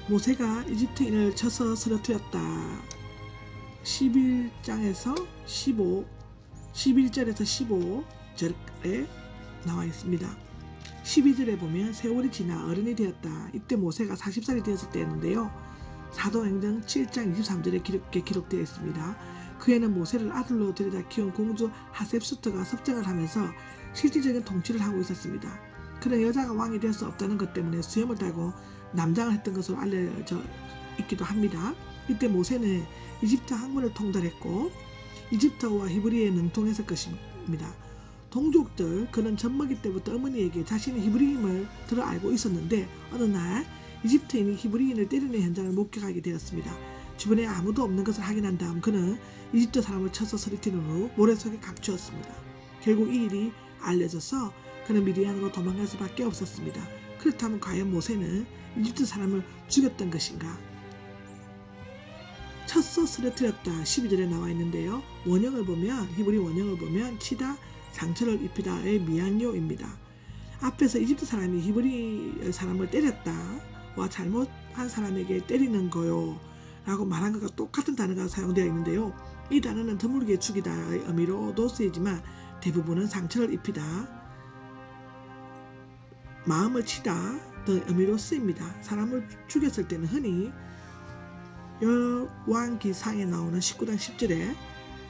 모세가 이집트인을 쳐서 쓰러뜨렸다. 11장에서 11절에서 15절에 나와 있습니다. 12절에 보면 세월이 지나 어른이 되었다. 이때 모세가 40살이 되었을 때였는데요. 사도행전 7장 23절에 기록되어 있습니다. 그에는 모세를 아들로 들여다 키운 공주 하셉수트가 섭정을 하면서 실질적인 통치를 하고 있었습니다. 그는 여자가 왕이 될 수 없다는 것 때문에 수염을 달고 남장을 했던 것으로 알려져 있기도 합니다. 이때 모세는 이집트 항문을 통달했고 이집트어와 히브리어에 능통했을 것입니다. 동족들 그는 젖먹이 때부터 어머니에게 자신이 히브리임을 들어 알고 있었는데 어느 날 이집트인이 히브리인을 때리는 현장을 목격하게 되었습니다. 주변에 아무도 없는 것을 확인한 다음 그는 이집트 사람을 쳐서 쓰러뜨린 후 모래 속에 감추었습니다. 결국 이 일이 알려져서 그는 미디안으로 도망갈 수밖에 없었습니다. 그렇다면 과연 모세는 이집트 사람을 죽였던 것인가? 쳐서 쓰러뜨렸다 12절에 나와 있는데요. 원형을 보면 히브리 원형을 보면 치다 상처를 입히다의 미안요입니다. 앞에서 이집트 사람이 히브리 사람을 때렸다와 잘못한 사람에게 때리는 거요 라고 말한 것과 똑같은 단어가 사용되어 있는데요. 이 단어는 드물게 죽이다의 의미로도 쓰이지만 대부분은 상처를 입히다, 마음을 치다 등 의미로 쓰입니다. 사람을 죽였을 때는 흔히 열왕기상에 나오는 19장 10절에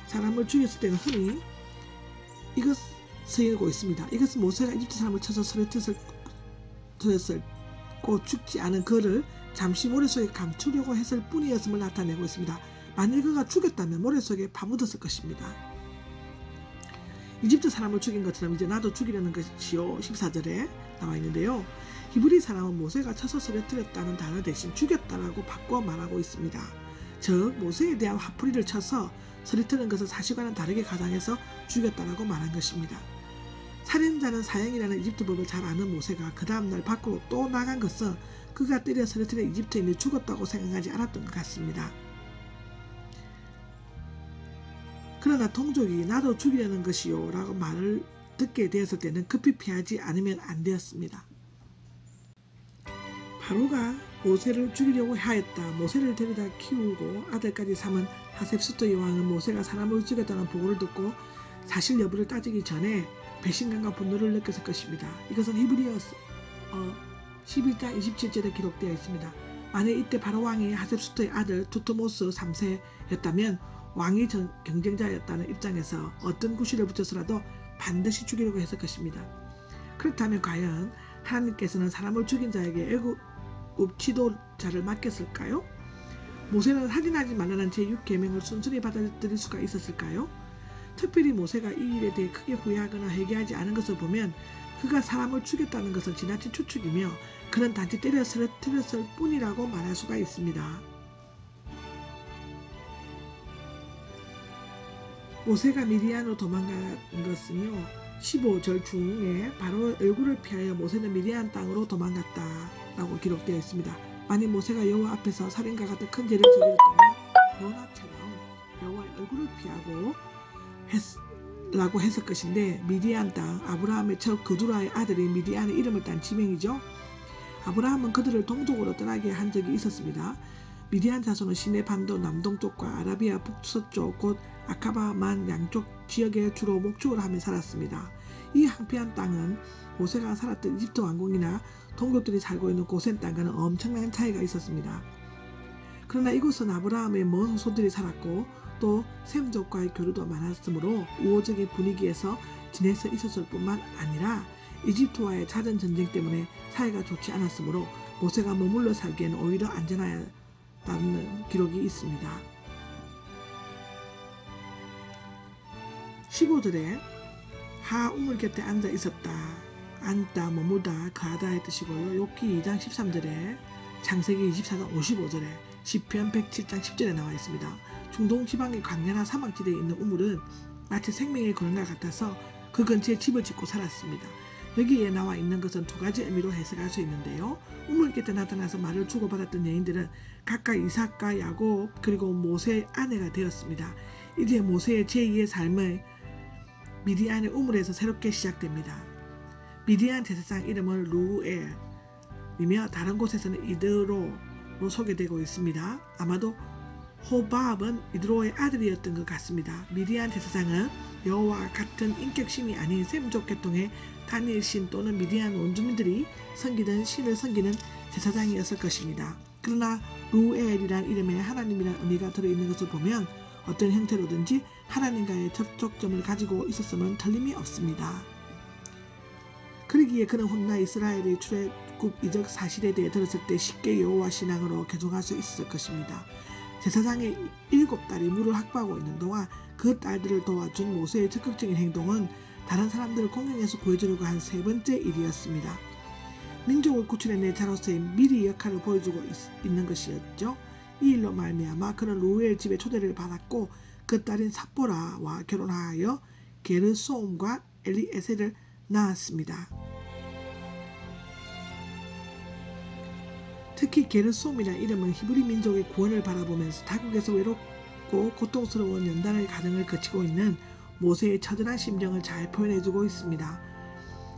사람을 죽였을 때는 흔히 이것 쓰이고 있습니다. 이것은 모세가 이집트 사람을 쳐서 쓰러뜨렸고 죽지 않은 그를 잠시 모래속에 감추려고 했을 뿐이었음을 나타내고 있습니다. 만일 그가 죽였다면 모래속에 파묻었을 것입니다. 이집트 사람을 죽인 것처럼 이제 나도 죽이려는 것이요 14절에 나와 있는데요. 히브리 사람은 모세가 쳐서 쓰러뜨렸다는 단어 대신 죽였다라고 바꿔 말하고 있습니다. 즉 모세에 대한 화풀이를 쳐서 쓰러뜨리는 것을 사실과는 다르게 가장해서 죽였다라고 말한 것입니다. 살인자는 사형이라는 이집트 법을 잘 아는 모세가 그 다음날 밖으로 또 나간 것은 그가 때려 쓰러뜨린 이집트인이 죽었다고 생각하지 않았던 것 같습니다. 그러나 동족이 나도 죽이려는 것이요 라고 말을 듣게 되었을 때는 급히 피하지 않으면 안 되었습니다. 바로가 모세를 죽이려고 하였다. 모세를 데려다 키우고 아들까지 삼은 하셉수트 여왕은 모세가 사람을 죽였다는 보고를 듣고 사실 여부를 따지기 전에 배신감과 분노를 느꼈을 것입니다. 이것은 히브리어 11장 27절에 기록되어 있습니다. 만약 이때 바로 왕이 하셉수트의 아들 두트모스 3세였다면 왕이 경쟁자였다는 입장에서 어떤 구실을 붙여서라도 반드시 죽이려고 했을 것입니다. 그렇다면 과연 하나님께서는 사람을 죽인 자에게 애굽 지도자를 맡겼을까요? 모세는 살인하지 말라는 제6계명을 순순히 받아들일 수가 있었을까요? 특별히 모세가 이 일에 대해 크게 후회하거나 회개하지 않은 것을 보면 그가 사람을 죽였다는 것은 지나친 추측이며 그는 단지 때려 쓰러뜨렸을 뿐이라고 말할 수가 있습니다. 모세가 미디안으로 도망간 것은요 15절 중에 바로 얼굴을 피하여 모세는 미디안 땅으로 도망갔다 라고 기록되어 있습니다. 만약 모세가 여호와 앞에서 살인과 같은 큰 죄를 저질렀다면 요나처럼 여호와의 얼굴을 피하고 라고 했을 것인데 미디안 땅 아브라함의 첫 그두라의 아들이 미디안의 이름을 딴 지명이죠. 아브라함은 그들을 동족으로 떠나게 한 적이 있었습니다. 미디안 자손은 시내 반도 남동쪽과 아라비아 북서쪽 곧 아카바만 양쪽 지역에 주로 목축을 하며 살았습니다. 이 황폐한 땅은 모세가 살았던 이집트 왕궁이나 동족들이 살고 있는 고센 땅과는 엄청난 차이가 있었습니다. 그러나 이곳은 아브라함의 먼 후손들이 살았고 또 셈족과의 교류도 많았으므로 우호적인 분위기에서 지낼 수 있었을 뿐만 아니라 이집트와의 잦은 전쟁 때문에 사이가 좋지 않았으므로 모세가 머물러 살기에는 오히려 안전하다는 기록이 있습니다. 15절에 하 우물 곁에 앉아 있었다. 앉다 머물다 거하다의 뜻이고요. 욥기 2장 13절에 창세기 24장 55절에 시편 107장 10절에 나와 있습니다. 중동 지방의 광야나 사막지대에 있는 우물은 마치 생명의 근원과 같아서 그 근처에 집을 짓고 살았습니다. 여기에 나와 있는 것은 두 가지 의미로 해석할 수 있는데요. 우물 곁에 나타나서 말을 주고받았던 여인들은 각각 이삭과 야곱 그리고 모세의 아내가 되었습니다. 이제 모세의 제2의 삶의 미디안의 우물에서 새롭게 시작됩니다. 미디안 제사장 이름은 루엘이며 다른 곳에서는 이드로 소개되고 있습니다. 아마도 호밥은 이드로의 아들이었던 것 같습니다. 미디안 제사장은 여호와와 같은 인격신이 아닌 셈족 계통의 다니엘 신 또는 미디안 원주민들이 섬기던 신을 섬기는 제사장이었을 것입니다. 그러나 루엘이란 이름에 하나님이란 의미가 들어있는 것을 보면 어떤 형태로든지 하나님과의 접촉점을 가지고 있었음은 틀림이 없습니다. 그러기에 그는 훗날 이스라엘의 출애굽 이적 사실에 대해 들었을 때 쉽게 여호와 신앙으로 개종할 수 있었을 것입니다. 제사장의 7딸이 물을 확보하고 있는 동안 그 딸들을 도와준 모세의 적극적인 행동은 다른 사람들을 공경해서 구해주려고 한 세 번째 일이었습니다. 민족을 구출해낸 자로서의 미리 역할을 보여주고 있는 것이었죠. 이 일로 말미암아 그는 루엘 집에 초대를 받았고 그 딸인 삽보라와 결혼하여 게르솜과 엘리에셀을 낳았습니다. 특히 게르솜이라는 이름은 히브리 민족의 구원을 바라보면서 타국에서 외롭고 고통스러운 연단의 가정을 거치고 있는 모세의 처절한 심정을 잘 표현해주고 있습니다.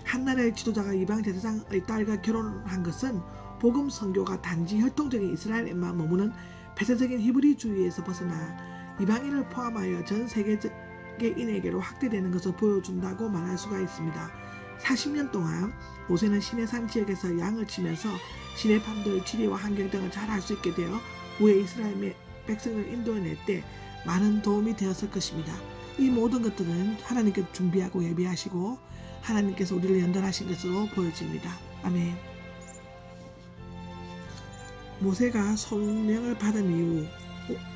한나라의 지도자가 이방 제사장의 딸과 결혼한 것은 복음 선교가 단지 혈통적인 이스라엘에만 머무는 폐쇄적인 히브리주의에서 벗어나 이방인을 포함하여 전 세계인에게로 확대되는 것을 보여준다고 말할 수가 있습니다. 40년 동안 모세는 시내산 지역에서 양을 치면서 시내팜들의 지리와 환경 등을 잘 알 수 있게 되어 후에 이스라엘 백성을 인도해낼 때 많은 도움이 되었을 것입니다. 이 모든 것들은 하나님께서 준비하고 예비하시고 하나님께서 우리를 연단하신 것으로 보여집니다. 아멘. 모세가 소명을 받은 이후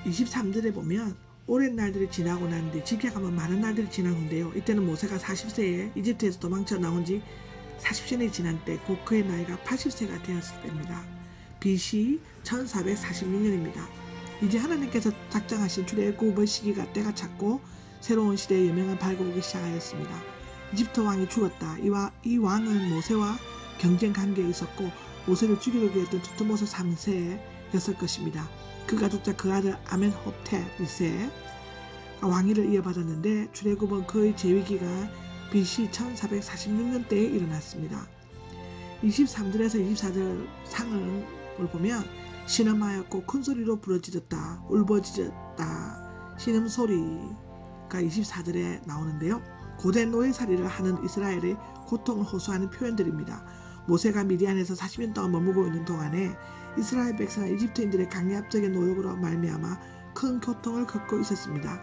23절에 보면 오랜 날들이 지나고 난 뒤 지켜가면 많은 날들이 지난 후인데요. 이때는 모세가 40세에 이집트에서 도망쳐 나온 지 40년이 지난 때 곧 그의 나이가 80세가 되었을 때입니다. BC 1446년입니다. 이제 하나님께서 작정하신 출애굽의 시기가 때가 찼고 새로운 시대의 여명을 밟아오기 시작하였습니다. 이집트 왕이 죽었다. 이 왕은 모세와 경쟁 관계에 있었고 모세를 죽이려고 했던 투트모스 3세였을 것입니다. 그가 죽자 그 아들 아멘호텝 2세 왕위를 이어받았는데 출애굽은 그의 재위기가 BC 1446년 때에 일어났습니다. 23절에서 24절 상을 보면 신음하였고 큰소리로 부르짖었다. 울부짖었다. 신음소리가 24절에 나오는데요. 고된 노예살이를 하는 이스라엘의 고통을 호소하는 표현들입니다. 모세가 미디안에서 40년 동안 머무고 있는 동안에 이스라엘 백성은 이집트인들의 강압적인 노역으로 말미암아 큰 고통을 겪고 있었습니다.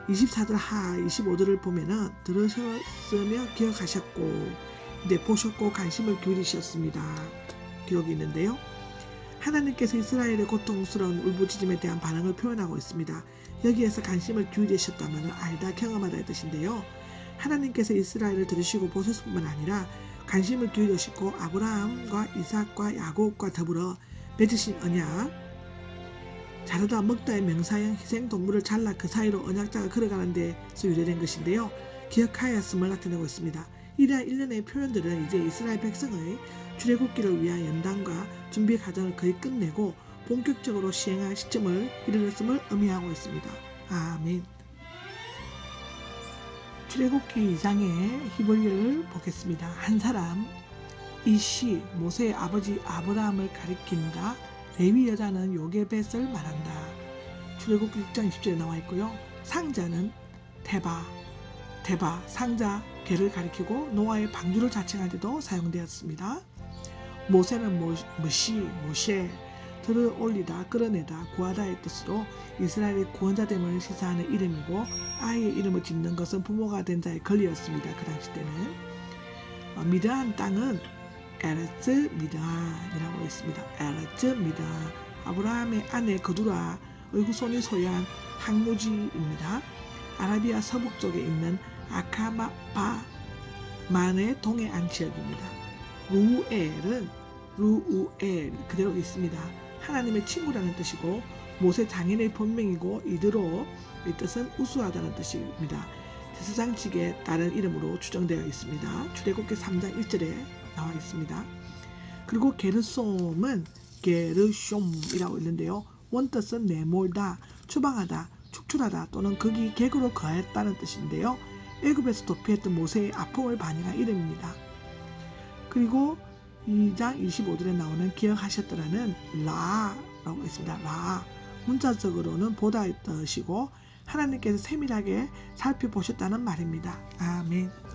24절 하 25절을 보면은 들으셨으며 기억하셨고 이제 보셨고 관심을 기울이셨습니다. 기록이 있는데요. 하나님께서 이스라엘의 고통스러운 울부짖음에 대한 반응을 표현하고 있습니다. 여기에서 관심을 기울이셨다면 알다 경험하다의 뜻인데요. 하나님께서 이스라엘을 들으시고 보셨을 뿐만 아니라 관심을 기울이시고 아브라함과 이삭과 야곱과 더불어 맺으신 언약, 자르다 먹다의 명사형 희생동물을 잘라 그 사이로 언약자가 걸어가는 데서 유래된 것인데요. 기억하였음을 나타내고 있습니다. 이러한 일련의 표현들은 이제 이스라엘 백성의 출애굽기를 위한 연단과 준비 과정을 거의 끝내고 본격적으로 시행할 시점을 이르렀음을 의미하고 있습니다. 아멘. 출애굽기 2장의 히브리어를 보겠습니다. 한 사람, 이시 모세의 아버지 아브라함을 가리킨다. 레위 여자는 요게벳을 말한다. 출애굽기 6장 20절에 나와 있고요. 상자는 테바 상자 개를 가리키고 노아의 방주를 자칭할 때도 사용되었습니다. 모세는 모셰 들어 올리다 끌어내다 구하다의 뜻으로 이스라엘의 구원자됨을 시사하는 이름이고 아이의 이름을 짓는 것은 부모가 된 자의 권리였습니다. 그 당시 때는 미드안 땅은 에레츠 미드안이라고 있습니다. 에레츠 미드안 아브라함의 아내 거두라의 후손이 소유한 항무지입니다. 아라비아 서북쪽에 있는 아카바만의 동해안 지역입니다. 루우엘 그대로 있습니다. 하나님의 친구라는 뜻이고 모세 장인의 본명이고 이드로의 뜻은 우수하다는 뜻입니다. 제사장직에 따른 이름으로 추정되어 있습니다. 출애굽기 3장 1절에 나와 있습니다. 그리고 게르솜은 게르숑이라고 있는데요. 원뜻은 내몰다, 추방하다, 축출하다 또는 거기 객으로 거했다는 뜻인데요. 애굽에서 도피했던 모세의 아픔을 반영한 이름입니다. 그리고 2장 25절에 나오는 기억하셨더라는 라라고 있습니다. 라 문자적으로는 보다 뜻이고 하나님께서 세밀하게 살펴보셨다는 말입니다. 아멘.